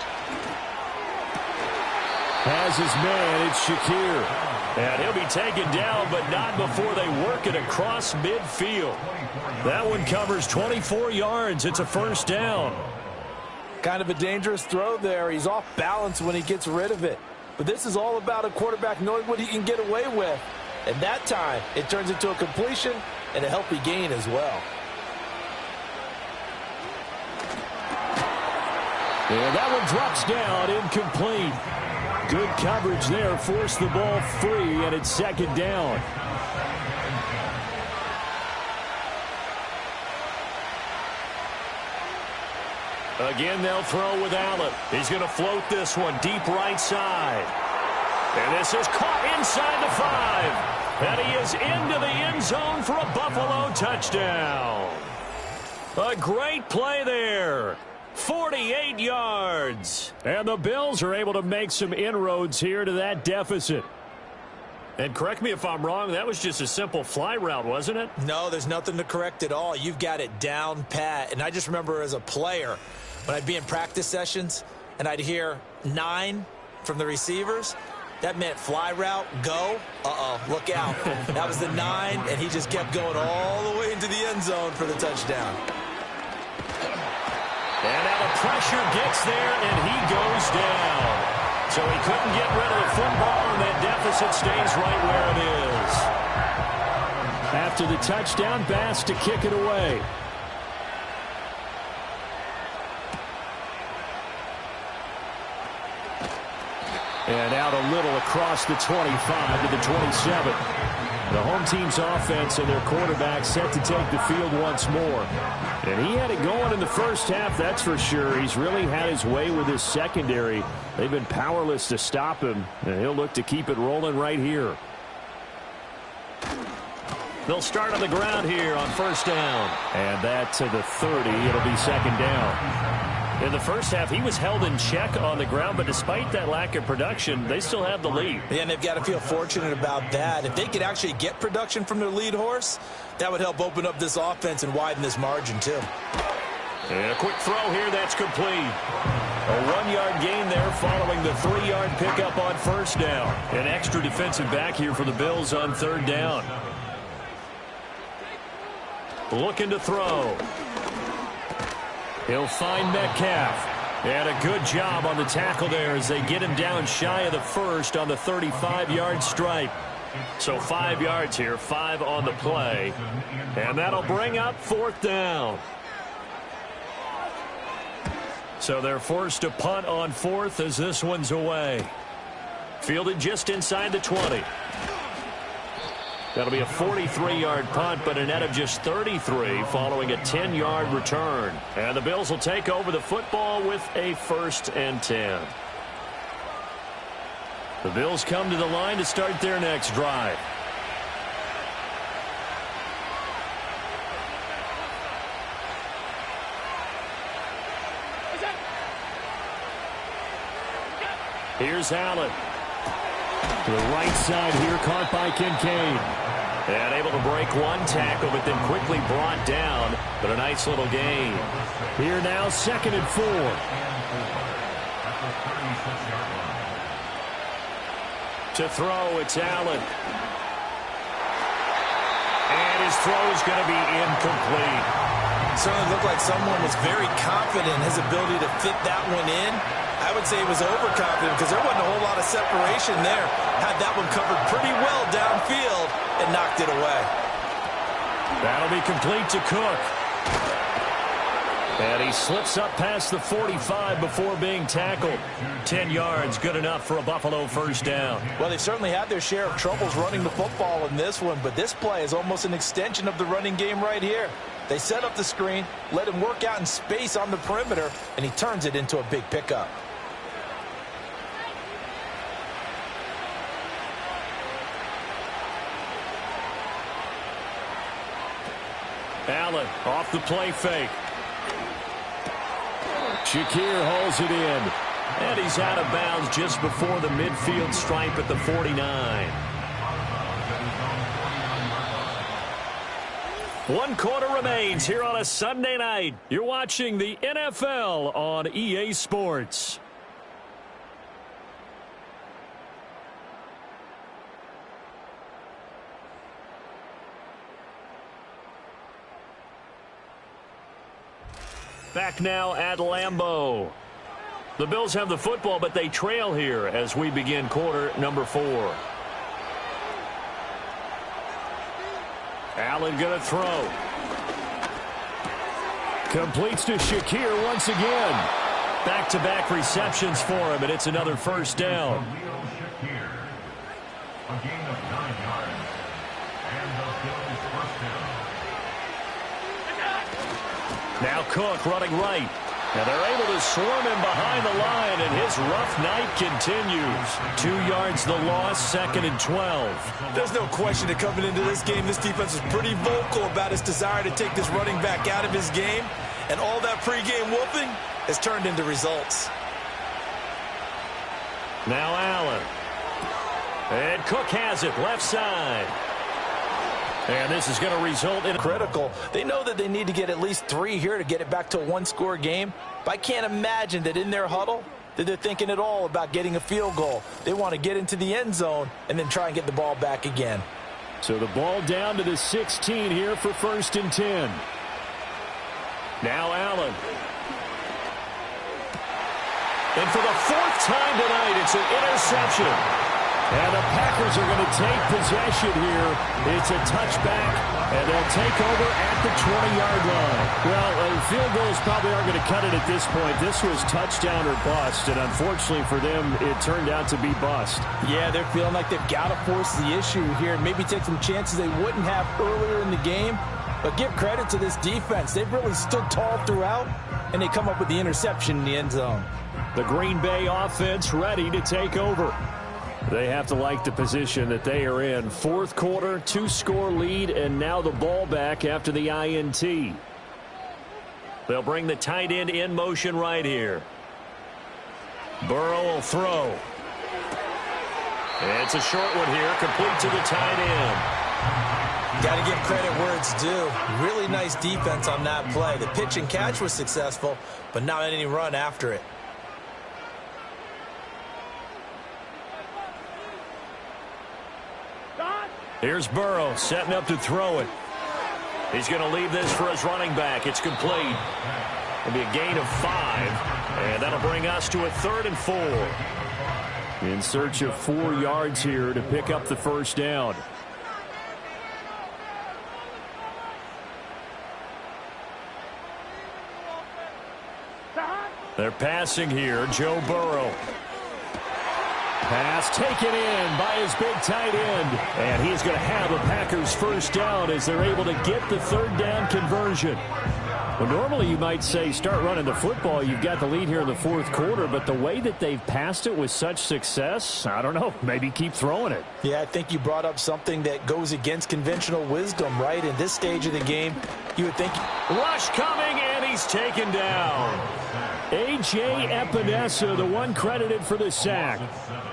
Has his man, it's Shakir. And he'll be taken down, but not before they work it across midfield. That one covers 24 yards. It's a 1st down. Kind of a dangerous throw there. He's off balance when he gets rid of it. But this is all about a quarterback knowing what he can get away with. And that time, it turns into a completion and a healthy gain as well. And that one drops down, incomplete. Good coverage there, forced the ball free, and it's 2nd down. Again, they'll throw with Allen. He's going to float this one deep right side. And this is caught inside the 5. And he is into the end zone for a Buffalo touchdown. A great play there. 48 yards. And the Bills are able to make some inroads here to that deficit. And correct me if I'm wrong, that was just a simple fly route, wasn't it? No, there's nothing to correct at all. You've got it down pat. And I just remember as a player, when I'd be in practice sessions and I'd hear 9 from the receivers, that meant fly route, go. Look out. That was the 9, and he just kept going all the way into the end zone for the touchdown. And now the pressure gets there, and he goes down. So he couldn't get rid of the football, and that deficit stays right where it is. After the touchdown, Bass to kick it away. And out a little across the 25 to the 27. The home team's offense and their quarterback set to take the field once more. And he had it going in the first half, that's for sure. He's really had his way with his secondary. They've been powerless to stop him, and he'll look to keep it rolling right here. They'll start on the ground here on first down. And that to the 30. It'll be second down. In the first half, he was held in check on the ground, but despite that lack of production, they still have the lead. Yeah, and they've got to feel fortunate about that. If they could actually get production from their lead horse, that would help open up this offense and widen this margin, too. And a quick throw here, that's complete. A 1-yard gain there following the 3-yard pickup on first down. An extra defensive back here for the Bills on third down. Looking to throw. He'll find Metcalf. And a good job on the tackle there as they get him down shy of the first on the 35-yard stripe. So 5 yards here, 5 on the play. And that'll bring up fourth down. So they're forced to punt on fourth as this one's away. Fielded just inside the 20. That'll be a 43-yard punt, but a net of just 33 following a 10-yard return. And the Bills will take over the football with a 1st and 10. The Bills come to the line to start their next drive. Here's Allen. To the right side here, caught by Kincaid. And able to break one tackle, but then quickly brought down. But a nice little gain. Here now, 2nd and 4. To throw, it's Allen. And his throw is going to be incomplete. Certainly looked like someone was very confident in his ability to fit that one in. I would say he was overconfident because there wasn't a whole lot of separation there. Had that one covered pretty well downfield and knocked it away. That'll be complete to Cook. And he slips up past the 45 before being tackled. 10 yards, good enough for a Buffalo first down. Well, they've certainly had their share of troubles running the football in this one, but this play is almost an extension of the running game right here. They set up the screen, let him work out in space on the perimeter, and he turns it into a big pickup. Allen off the play fake. Shakir holds it in. And he's out of bounds just before the midfield stripe at the 49. 1 quarter remains here on a Sunday night. You're watching the NFL on EA Sports. Back now at Lambeau. The Bills have the football, but they trail here as we begin quarter number 4. Allen going to throw. Completes to Shakir once again. Back-to-back receptions for him, and it's another first down. A gain of 9 yards. And the Bills first down. Now Cook running right. And they're able to swarm him behind the line, and his rough night continues. 2 yards the loss, 2nd and 12. There's no question that coming into this game, this defense is pretty vocal about its desire to take this running back out of his game. And all that pregame whooping has turned into results. Now Allen. And Cook has it, left side. And this is going to result in critical. They know that they need to get at least 3 here to get it back to a 1-score game. But I can't imagine that in their huddle that they're thinking at all about getting a field goal. They want to get into the end zone and then try and get the ball back again. So the ball down to the 16 here for 1st and 10. Now Allen. And for the 4th time tonight, it's an interception. And the Packers are going to take possession here. It's a touchback, and they'll they'll take over at the 20-yard line. Well, field goals probably aren't going to cut it at this point. This was touchdown or bust, and unfortunately for them, it turned out to be bust. Yeah, they're feeling like they've got to force the issue here, maybe take some chances they wouldn't have earlier in the game. But give credit to this defense. They've really stood tall throughout, and they come up with the interception in the end zone. The Green Bay offense ready to take over. They have to like the position that they are in. Fourth quarter, 2-score lead, and now the ball back after the INT. They'll bring the tight end in motion right here. Burrow will throw. It's a short one here, complete to the tight end. Got to give credit where it's due. Really nice defense on that play. The pitch and catch was successful, but not any run after it. Here's Burrow setting up to throw it. He's going to leave this for his running back. It's complete. It'll be a gain of 5, and that'll bring us to a 3rd and 4. In search of 4 yards here to pick up the first down. They're passing here. Joe Burrow. Pass taken in by his big tight end. And he's going to have the Packers first down as they're able to get the 3rd down conversion. Well, normally you might say start running the football. You've got the lead here in the 4th quarter. But the way that they've passed it with such success, I don't know, maybe keep throwing it. Yeah, I think you brought up something that goes against conventional wisdom, right? In this stage of the game, you would think. Rush coming, and he's taken down. A.J. Epinesa, the one credited for the sack.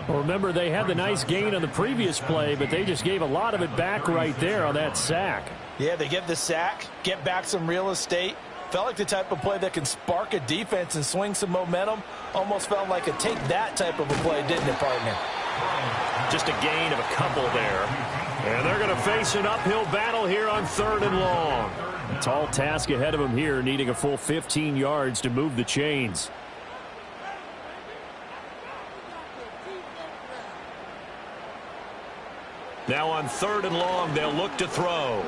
Well, remember, they had the nice gain on the previous play, but they just gave a lot of it back right there on that sack. Yeah, they get the sack, get back some real estate. Felt like the type of play that can spark a defense and swing some momentum. Almost felt like a take that type of a play, didn't it, partner? Just a gain of a couple there. And they're going to face an uphill battle here on 3rd and long. A tall task ahead of them here, needing a full 15 yards to move the chains. Now on 3rd and long, they'll look to throw.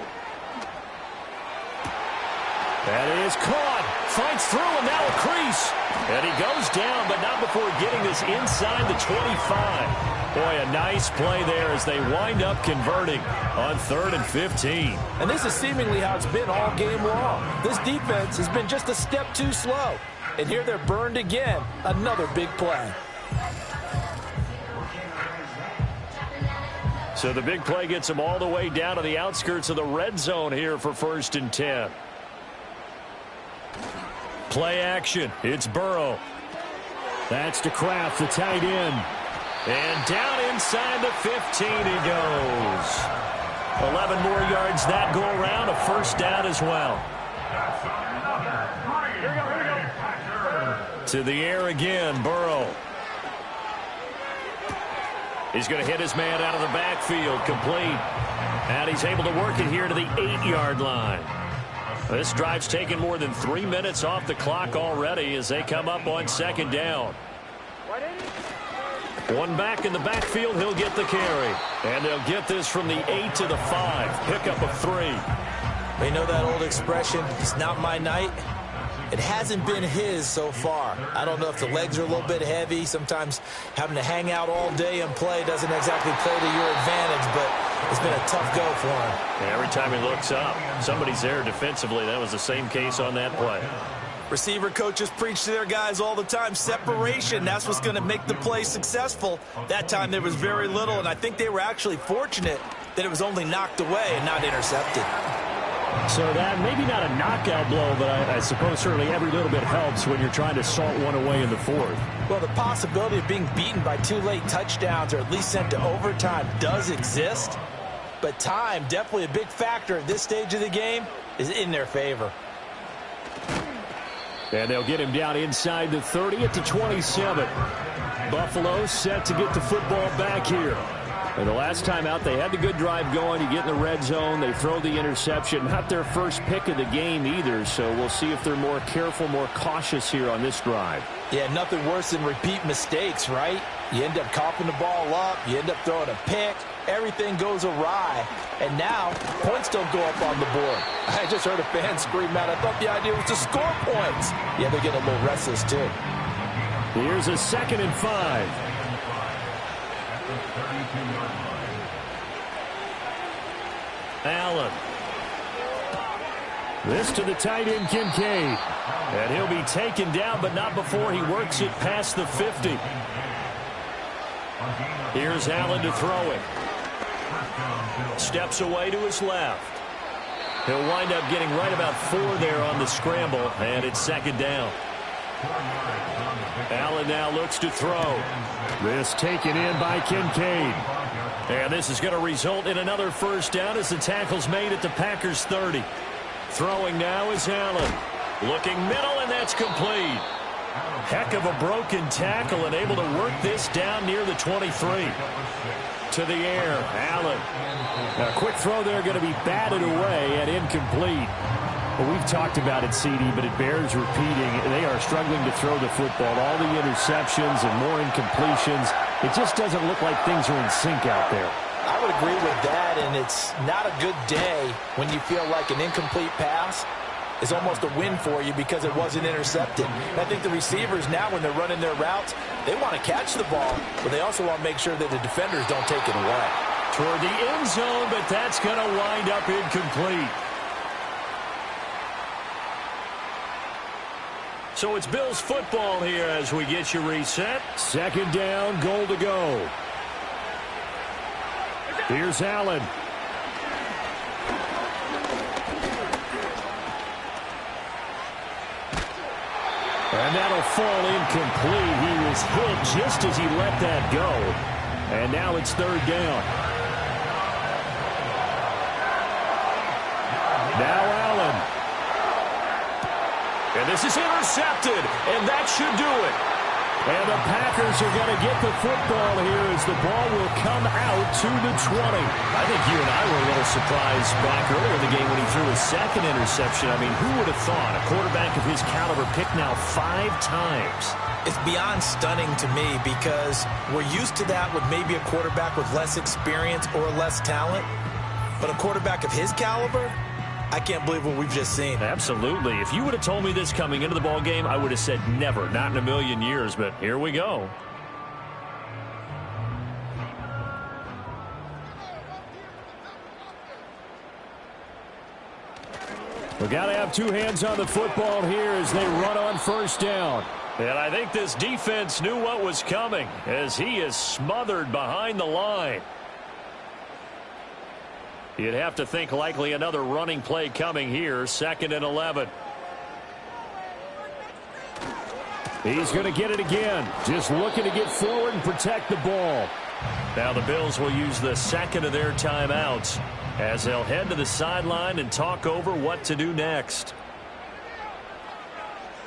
That is caught. Finds through, and now a crease. And he goes down, but not before getting this inside the 25. Boy, a nice play there as they wind up converting on 3rd and 15. And this is seemingly how it's been all game long. This defense has been just a step too slow. And here they're burned again. Another big play. So the big play gets them all the way down to the outskirts of the red zone here for 1st and 10. Play action. It's Burrow. That's to Kraft, the tight end. And down inside the 15 he goes. 11 more yards that go around. A first down as well. To the air again, Burrow. He's going to hit his man out of the backfield, complete. And he's able to work it here to the 8-yard line. This drive's taken more than 3 minutes off the clock already as they come up on 2nd down. One back in the backfield, he'll get the carry. And they'll get this from the 8 to the 5. Pickup of 3. They know that old expression, it's not my night. It hasn't been his so far. I don't know if the legs are a little bit heavy. Sometimes having to hang out all day and play doesn't exactly play to your advantage, but it's been a tough go for him. And every time he looks up, somebody's there defensively. That was the same case on that play. Receiver coaches preach to their guys all the time. Separation, that's what's going to make the play successful. That time there was very little, and I think they were actually fortunate that it was only knocked away and not intercepted. So that maybe not a knockout blow, but I suppose certainly every little bit helps when you're trying to salt one away in the 4th. Well, the possibility of being beaten by 2 late touchdowns or at least sent to overtime does exist. But time, definitely a big factor at this stage of the game, is in their favor. And they'll get him down inside the 30 at the 27. Buffalo set to get the football back here. And the last time out, they had the good drive going. You get in the red zone, they throw the interception. Not their first pick of the game either, so we'll see if they're more careful, more cautious here on this drive. Yeah, nothing worse than repeat mistakes, right? You end up coughing the ball up. You end up throwing a pick. Everything goes awry. And now, points don't go up on the board. I just heard a fan scream out, I thought the idea was to score points. Yeah, they're getting a little restless, too. Here's a 2nd and 5. Allen. This to the tight end, Kincaid. And he'll be taken down, but not before he works it past the 50. Here's Allen to throw it. Steps away to his left. He'll wind up getting right about 4 there on the scramble, and it's 2nd down. Allen now looks to throw. This taken in by Kincaid. And this is going to result in another 1st down as the tackle's made at the Packers 30. Throwing now is Allen. Looking middle, and that's complete. Heck of a broken tackle and able to work this down near the 23. To the air, Allen. A quick throw there going to be batted away and incomplete. Well, we've talked about it, CD, but it bears repeating. They are struggling to throw the football. All the interceptions and more incompletions. It just doesn't look like things are in sync out there. I would agree with that, and it's not a good day when you feel like an incomplete pass is almost a win for you because it wasn't intercepted. And I think the receivers now, when they're running their routes, they want to catch the ball, but they also want to make sure that the defenders don't take it away. Toward the end zone, but that's going to wind up incomplete. So it's Bills football here as we get you reset. 2nd down, goal to go. Here's Allen. And that'll fall incomplete. He was hit just as he let that go. And now it's 3rd down. Now Allen. And this is intercepted, and that should do it. And the Packers are going to get the football here as the ball will come out to the 20. I think you and I were a little surprised back earlier in the game when he threw his 2nd interception. I mean, who would have thought a quarterback of his caliber picked now 5 times? It's beyond stunning to me because we're used to that with maybe a quarterback with less experience or less talent. But a quarterback of his caliber, I can't believe what we've just seen. Absolutely. If you would have told me this coming into the ball game, I would have said never, not in a million years, but here we go. We got to have 2 hands on the football here as they run on 1st down. And I think this defense knew what was coming as he is smothered behind the line. You'd have to think likely another running play coming here, 2nd and 11. He's going to get it again, just looking to get forward and protect the ball. Now the Bills will use the 2nd of their timeouts as they'll head to the sideline and talk over what to do next.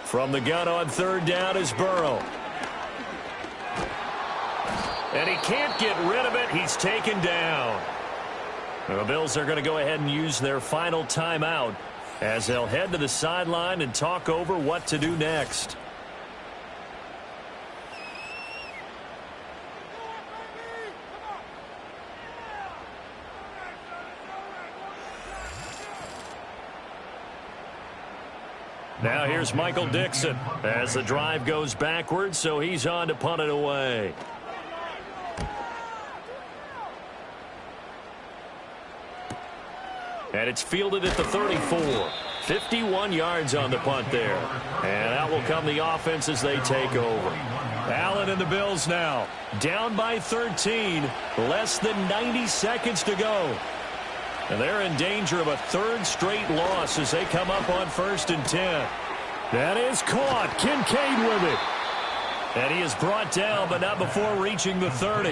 From the gun on 3rd down is Burrow. And he can't get rid of it. He's taken down. The Bills are going to go ahead and use their final timeout as they'll head to the sideline and talk over what to do next. Now here's Michael Dixon as the drive goes backwards, so he's on to punt it away. And it's fielded at the 34. 51 yards on the punt there. And out will come the offense as they take over. Allen and the Bills now down by 13. Less than 90 seconds to go. And they're in danger of a 3rd straight loss as they come up on 1st and 10. That is caught. Kincaid with it. And he is brought down, but not before reaching the 30.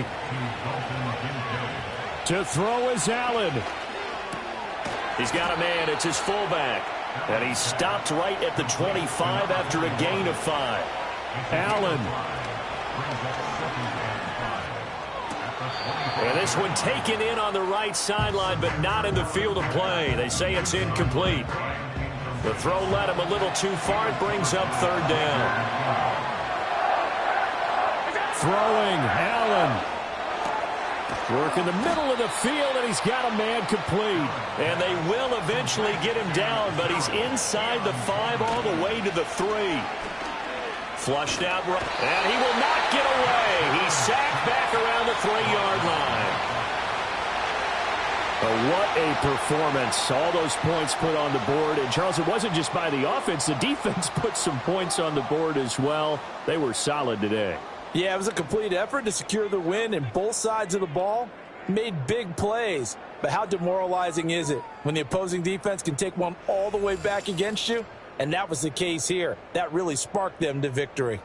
To throw is Allen. He's got a man. It's his fullback. And he stopped right at the 25 after a gain of 5. Allen. And this one taken in on the right sideline, but not in the field of play. They say it's incomplete. The throw led him a little too far. It brings up 3rd down. Throwing, Allen. Work in the middle of the field, and he's got a man complete. And they will eventually get him down, but he's inside the 5 all the way to the 3. Flushed out, and he will not get away. He's sacked back around the 3-yard line. But what a performance. All those points put on the board. And, Charles, it wasn't just by the offense. The defense put some points on the board as well. They were solid today. Yeah, it was a complete effort to secure the win, and both sides of the ball made big plays. But how demoralizing is it when the opposing defense can take one all the way back against you? And that was the case here. That really sparked them to victory.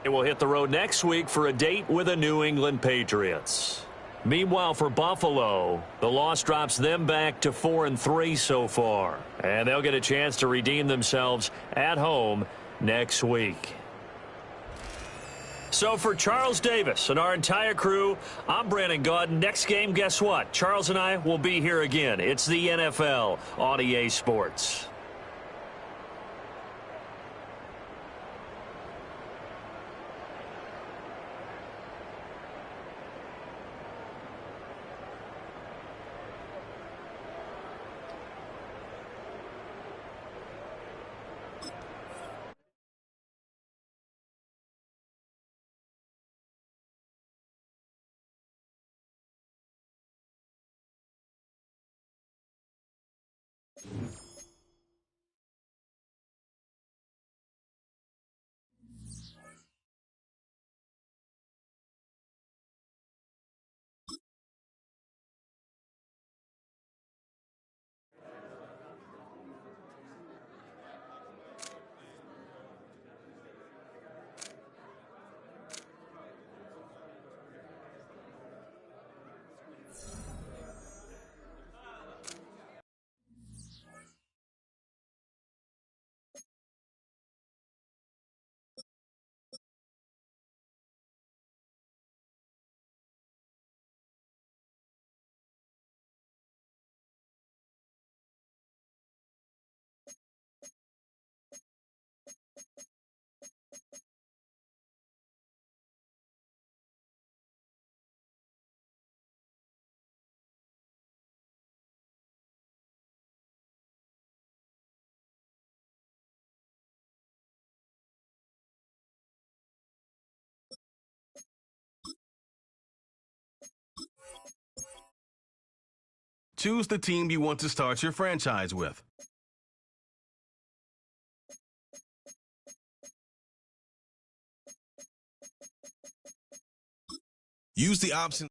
They will hit the road next week for a date with the New England Patriots. Meanwhile, for Buffalo, the loss drops them back to 4-3 so far. And they'll get a chance to redeem themselves at home next week. So for Charles Davis and our entire crew, I'm Brandon Gaudin. Next game, guess what? Charles and I will be here again. It's the NFL on EA Sports. Choose the team you want to start your franchise with. Use the option